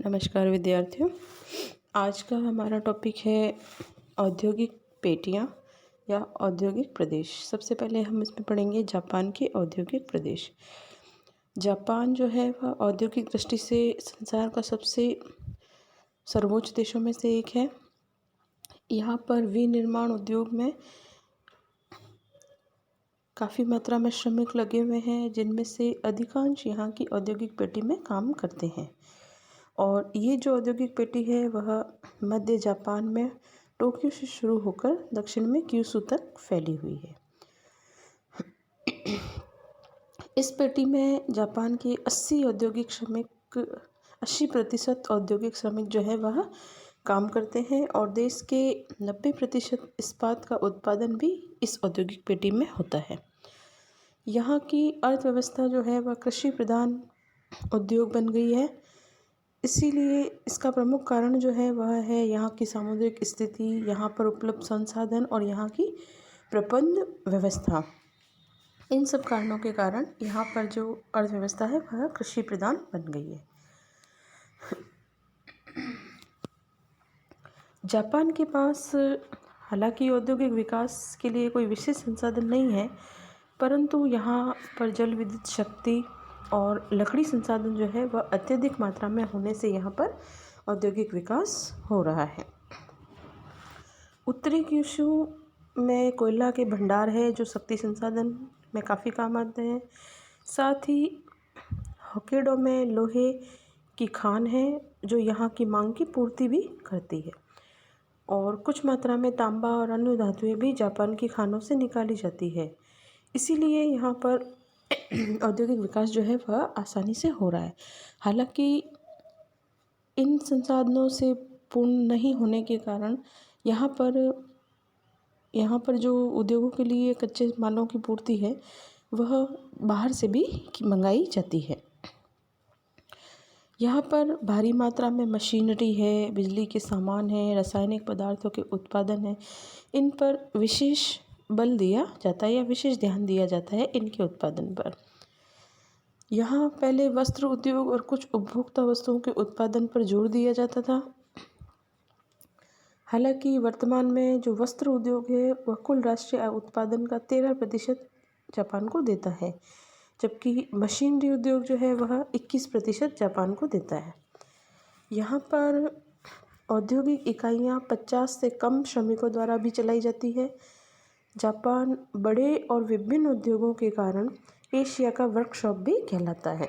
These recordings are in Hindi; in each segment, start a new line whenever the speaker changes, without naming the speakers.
नमस्कार विद्यार्थियों। आज का हमारा टॉपिक है औद्योगिक पेटियाँ या औद्योगिक प्रदेश। सबसे पहले हम इसमें पढ़ेंगे जापान के औद्योगिक प्रदेश। जापान जो है वह औद्योगिक दृष्टि से संसार का सबसे सर्वोच्च देशों में से एक है। यहाँ पर विनिर्माण उद्योग में काफ़ी मात्रा में श्रमिक लगे हुए हैं, जिनमें से अधिकांश यहाँ की औद्योगिक पेटी में काम करते हैं। और ये जो औद्योगिक पेटी है वह मध्य जापान में टोक्यो से शुरू होकर दक्षिण में क्यूशू तक फैली हुई है। इस पेटी में जापान के 80% औद्योगिक श्रमिक जो है वह काम करते हैं और देश के 90% इस्पात का उत्पादन भी इस औद्योगिक पेटी में होता है। यहाँ की अर्थव्यवस्था जो है वह कृषि प्रधान उद्योग बन गई है। इसीलिए इसका प्रमुख कारण जो है वह है यहाँ की सामुद्रिक स्थिति, यहाँ पर उपलब्ध संसाधन और यहाँ की प्रबंध व्यवस्था। इन सब कारणों के कारण यहाँ पर जो अर्थव्यवस्था है वह कृषि प्रधान बन गई है। जापान के पास हालांकि औद्योगिक विकास के लिए कोई विशेष संसाधन नहीं है, परंतु यहाँ पर जल विद्युत शक्ति और लकड़ी संसाधन जो है वह अत्यधिक मात्रा में होने से यहाँ पर औद्योगिक विकास हो रहा है। उत्तरी क्यूशू में कोयला के भंडार है जो शक्ति संसाधन में काफ़ी काम आते हैं। साथ ही होक्काइडो में लोहे की खान है जो यहाँ की मांग की पूर्ति भी करती है। और कुछ मात्रा में तांबा और अन्य धातुएं भी जापान की खानों से निकाली जाती है। इसीलिए यहाँ पर औद्योगिक विकास जो है वह आसानी से हो रहा है। हालांकि इन संसाधनों से पूर्ण नहीं होने के कारण यहाँ पर जो उद्योगों के लिए कच्चे मालों की पूर्ति है वह बाहर से भी मंगाई जाती है। यहाँ पर भारी मात्रा में मशीनरी है, बिजली के सामान है, रासायनिक पदार्थों के उत्पादन है। इन पर विशेष बल दिया जाता है या विशेष ध्यान दिया जाता है इनके उत्पादन पर। यहाँ पहले वस्त्र उद्योग और कुछ उपभोक्ता वस्तुओं के उत्पादन पर जोर दिया जाता था। हालांकि वर्तमान में जो वस्त्र उद्योग है वह कुल राष्ट्रीय उत्पादन का 13% जापान को देता है, जबकि मशीनरी उद्योग जो है वह 21% जापान को देता है। यहाँ पर औद्योगिक इकाइयाँ 50 से कम श्रमिकों द्वारा भी चलाई जाती है। जापान बड़े और विभिन्न उद्योगों के कारण एशिया का वर्कशॉप भी कहलाता है।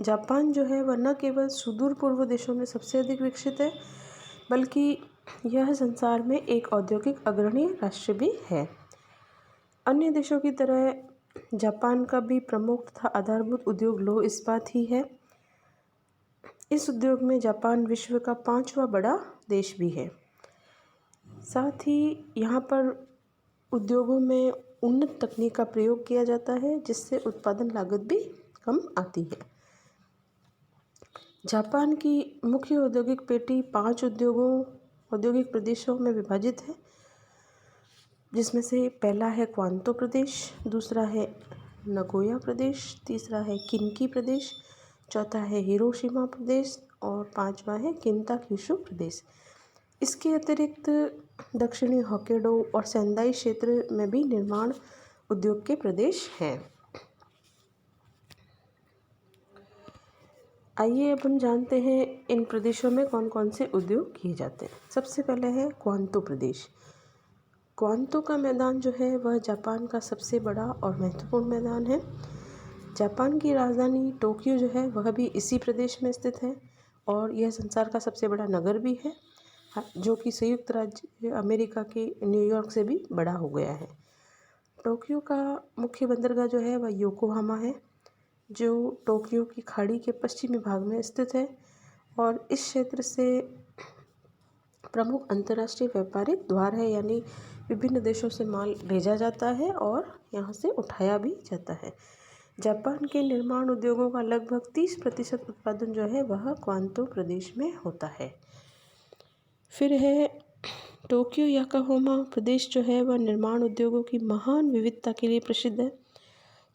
जापान जो है वह न केवल सुदूर पूर्व देशों में सबसे अधिक विकसित है, बल्कि यह संसार में एक औद्योगिक अग्रणी राष्ट्र भी है। अन्य देशों की तरह जापान का भी प्रमुख तथा आधारभूत उद्योग लौह इस्पात ही है। इस उद्योग में जापान विश्व का 5वां बड़ा देश भी है। साथ ही यहाँ पर उद्योगों में उन्नत तकनीक का प्रयोग किया जाता है, जिससे उत्पादन लागत भी कम आती है। जापान की मुख्य औद्योगिक पेटी 5 औद्योगिक प्रदेशों में विभाजित है, जिसमें से पहला है क्वांतो प्रदेश, दूसरा है नगोया प्रदेश, तीसरा है किन्की प्रदेश, चौथा है हिरोशिमा प्रदेश और 5वां है किंताक्यूशु प्रदेश। इसके अतिरिक्त दक्षिणी होक्काइडो और सेंदाई क्षेत्र में भी निर्माण उद्योग के प्रदेश हैं। आइए अब हम जानते हैं इन प्रदेशों में कौन कौन से उद्योग किए जाते हैं। सबसे पहले है क्वांतो प्रदेश। क्वांतो का मैदान जो है वह जापान का सबसे बड़ा और महत्वपूर्ण मैदान है। जापान की राजधानी टोक्यो जो है वह भी इसी प्रदेश में स्थित है और यह संसार का सबसे बड़ा नगर भी है, जो कि संयुक्त राज्य अमेरिका के न्यूयॉर्क से भी बड़ा हो गया है। टोक्यो का मुख्य बंदरगाह जो है वह योकोहामा है, जो टोक्यो की खाड़ी के पश्चिमी भाग में स्थित है और इस क्षेत्र से प्रमुख अंतर्राष्ट्रीय व्यापारिक द्वार है, यानी विभिन्न देशों से माल भेजा जाता है और यहाँ से उठाया भी जाता है। जापान के निर्माण उद्योगों का लगभग 30% उत्पादन जो है वह क्वांतो प्रदेश में होता है। फिर है टोक्यो याकोहामा प्रदेश जो है वह निर्माण उद्योगों की महान विविधता के लिए प्रसिद्ध है।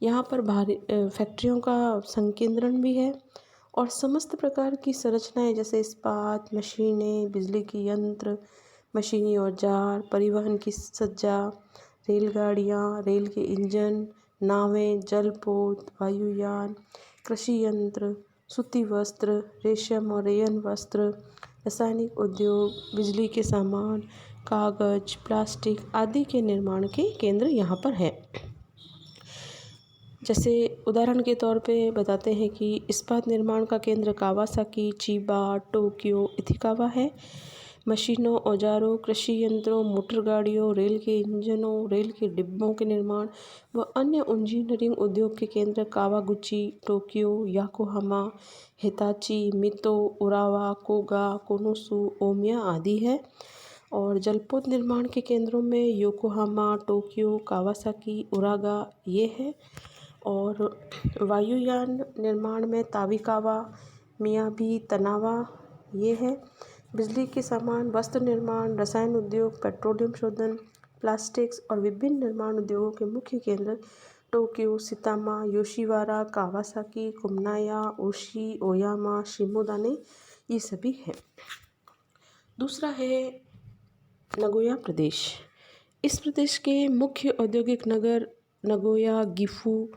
यहाँ पर भारी फैक्ट्रियों का संकेंद्रण भी है और समस्त प्रकार की संरचनाएं जैसे इस्पात, मशीनें, बिजली के यंत्र, मशीनी औजार, परिवहन की सज्जा, रेलगाड़ियाँ, रेल के इंजन, नावें, जलपोत, वायुयान, कृषि यंत्र, सूती वस्त्र, रेशम और रेयन वस्त्र, रासायनिक उद्योग, बिजली के सामान, कागज, प्लास्टिक आदि के निर्माण के केंद्र यहाँ पर है। जैसे उदाहरण के तौर पे बताते हैं कि इस्पात निर्माण का केंद्र कावासाकी, चिबा, टोक्यो, इथिकावा है। मशीनों, औजारों, कृषि यंत्रों, मोटर गाड़ियों, रेल के इंजनों, रेल के डिब्बों के निर्माण व अन्य इंजीनियरिंग उद्योग के केंद्र Kawaguchi, Tokyo, Yokohama, Hitachi, Mito, Urawa, Koga, Konosu, Omiya आदि है। और जलपोत निर्माण के केंद्रों में योकोहामा, टोक्यो, कावासाकी, उरागा ये है। और वायुयान निर्माण में ताबिकावा, मियाबी, तनावा ये है। बिजली के सामान, वस्त्र निर्माण, रसायन उद्योग, पेट्रोलियम शोधन, प्लास्टिक्स और विभिन्न निर्माण उद्योगों के मुख्य केंद्र टोक्यो, सितामा, योशिवारा, कावासाकी, कुमनाया, ओशी, ओयामा, शिमोदाने ये सभी है। दूसरा है नगोया प्रदेश। इस प्रदेश के मुख्य औद्योगिक नगर नगोया, गिफू,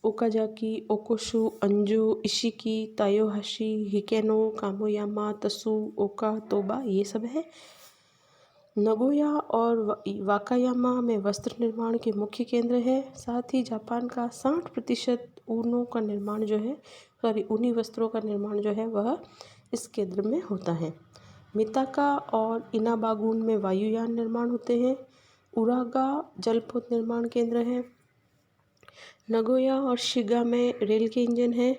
ओकाजाकी, ओकोशु, अंजो, इशिकी, तायोहाशी, हिकेनो, कामोयामा, तसु, ओका, तोबा ये सब है। नगोया और वाकायामा में वस्त्र निर्माण के मुख्य केंद्र है। साथ ही जापान का 60% ऊनों का निर्माण जो है ऊनी वस्त्रों का निर्माण जो है वह इस केंद्र में होता है। मिताका और इनाबागुन में वायुयान निर्माण होते हैं। उरागा जलपोत निर्माण केंद्र है। नगोया और शिगा में रेल के इंजन हैं।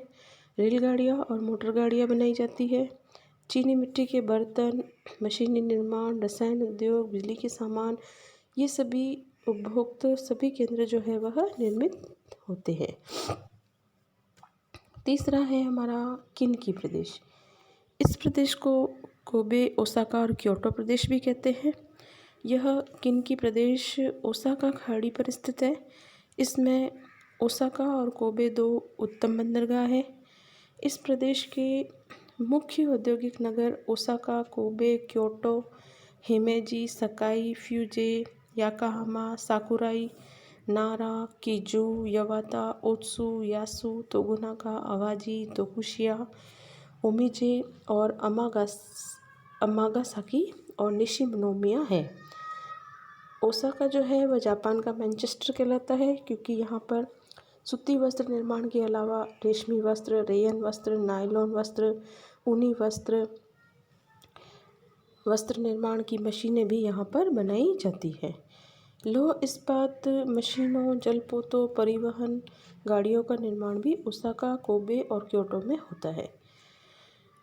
रेलगाड़ियाँ और मोटर गाड़ियाँ बनाई जाती है। चीनी मिट्टी के बर्तन, मशीनी निर्माण, रसायन उद्योग, बिजली के सामान ये सभी उपभोक्त सभी केंद्र जो है वह निर्मित होते हैं। तीसरा है हमारा किनकी प्रदेश। इस प्रदेश को कोबे, ओसाका और क्योटो प्रदेश भी कहते हैं। यह किनकी प्रदेश ओसाका खाड़ी पर स्थित है। इसमें ओसाका और कोबे 2 उत्तम बंदरगाह है। इस प्रदेश के मुख्य औद्योगिक नगर ओसाका, कोबे, क्योटो, हिमेजी, सकाई, फ्यूजे, याकाहामा, साकुराई, नारा, कीजू, यवाता, ओत्सु, यासु, तोगुनाका, अवाजी, तोकुशिया, ओमिजे और अमागासाकी और निशिनोमिया है। ओसाका जो है वह जापान का मैनचेस्टर कहलाता है क्योंकि यहाँ पर सूती वस्त्र निर्माण के अलावा रेशमी वस्त्र, रेयन वस्त्र, नायलॉन वस्त्र, ऊनी वस्त्र निर्माण की मशीनें भी यहाँ पर बनाई जाती है। लौह इस्पात मशीनों, जलपोतों, परिवहन गाड़ियों का निर्माण भी ओसाका, कोबे और क्योटो में होता है।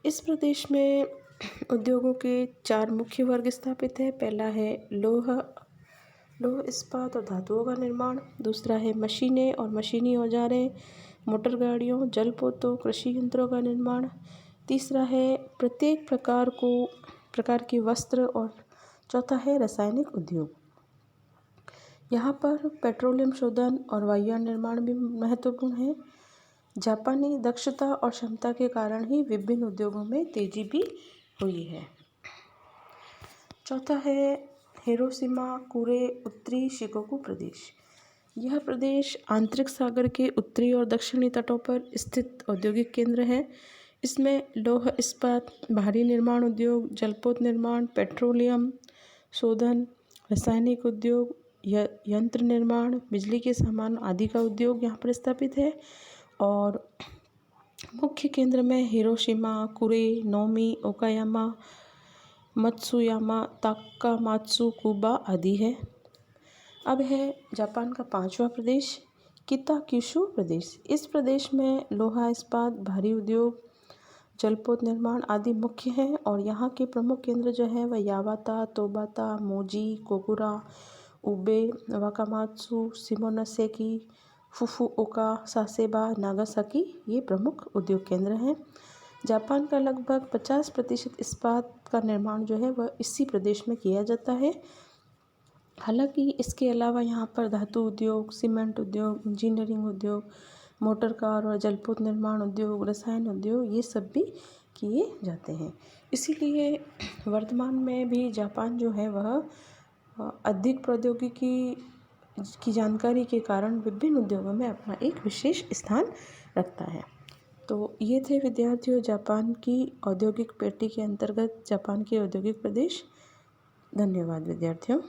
इस प्रदेश में उद्योगों के 4 मुख्य वर्ग स्थापित है। पहला है लौह इस्पात और धातुओं का निर्माण। दूसरा है मशीनें और मशीनी औजारें, मोटर गाड़ियों, जलपोतों, कृषि यंत्रों का निर्माण। तीसरा है प्रत्येक प्रकार के वस्त्र और चौथा है रासायनिक उद्योग। यहाँ पर पेट्रोलियम शोधन और वायुयान निर्माण भी महत्वपूर्ण है। जापानी दक्षता और क्षमता के कारण ही विभिन्न उद्योगों में तेजी भी हुई है। चौथा है हिरोशिमा, कुरे, उत्तरी शिकोकू प्रदेश। यह प्रदेश आंतरिक सागर के उत्तरी और दक्षिणी तटों पर स्थित औद्योगिक केंद्र है। इसमें लौह इस्पात, भारी निर्माण उद्योग, जलपोत निर्माण, पेट्रोलियम शोधन, रासायनिक उद्योग, यंत्र निर्माण, बिजली के सामान आदि का उद्योग यहाँ पर स्थापित है। और मुख्य केंद्र में Hiroshima, कुरे, Nomi, Okayama, Matsuyama, ताकामात्सु, Quba आदि है। अब है जापान का 5वां प्रदेश किताक्युशु प्रदेश। इस प्रदेश में लोहा इस्पात, भारी उद्योग, जलपोत निर्माण आदि मुख्य हैं और यहाँ के प्रमुख केंद्र जो है वह यावाता, तोबाता, मोजी, कोकुरा, उबे, वाकामात्सु, शिमोनोसेकी, फुफुओका, सासेबा, नागासाकी ये प्रमुख उद्योग केंद्र हैं। जापान का लगभग 50% इस्पात का निर्माण जो है वह इसी प्रदेश में किया जाता है। हालांकि इसके अलावा यहाँ पर धातु उद्योग, सीमेंट उद्योग, इंजीनियरिंग उद्योग, मोटर कार और जलपोत निर्माण उद्योग, रसायन उद्योग, ये सब भी किए जाते हैं। इसीलिए वर्तमान में भी जापान जो है वह अधिक प्रौद्योगिकी की जानकारी के कारण विभिन्न उद्योगों में अपना एक विशेष स्थान रखता है। तो ये थे विद्यार्थियों जापान की औद्योगिक पेटी के अंतर्गत जापान के औद्योगिक प्रदेश। धन्यवाद विद्यार्थियों।